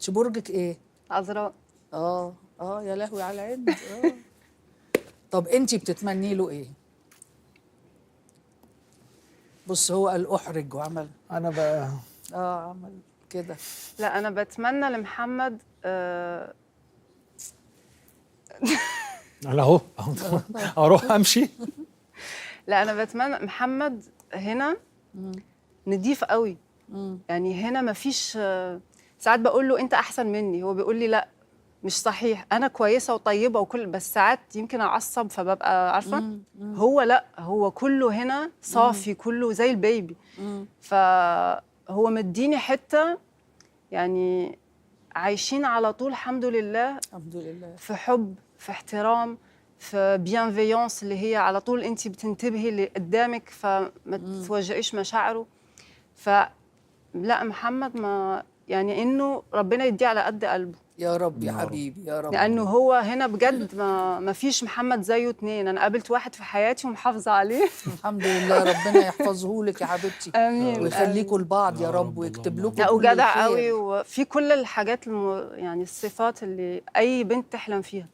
انت برجك ايه؟ عذراء. يا لهوي على العند. طب انت بتتمني له ايه؟ بص هو قال احرج وعمل انا بقى عمل كده. لا انا بتمنى لمحمد انا اهو اروح امشي. لا انا بتمنى محمد هنا نضيف قوي. يعني هنا مفيش ساعات بقول له انت احسن مني، هو بيقول لي لا مش صحيح، انا كويسه وطيبه وكل، بس ساعات يمكن اعصب فببقى عارفه. هو لا، هو كله هنا صافي، كله زي البيبي. فهو مديني حته يعني عايشين على طول الحمد لله، الحمد لله، في حب، في احترام، في بيانفيونس، اللي هي على طول انت بتنتبهي اللي قدامك فما تواجهيش مشاعره. فلا محمد ما يعني انه ربنا يديه على قد قلبه يا رب يا حبيبي يا رب. لانه هو هنا بجد ما فيش محمد زيه اتنين. انا قابلت واحد في حياتي ومحافظه عليه. الحمد لله، ربنا يحفظه لك يا حبيبتي. امين ويخليكم لبعض يا يا رب رب، ويكتب اللهم لكم لا كل وجدع الخير. قوي، وفي كل الحاجات يعني الصفات اللي اي بنت تحلم فيها.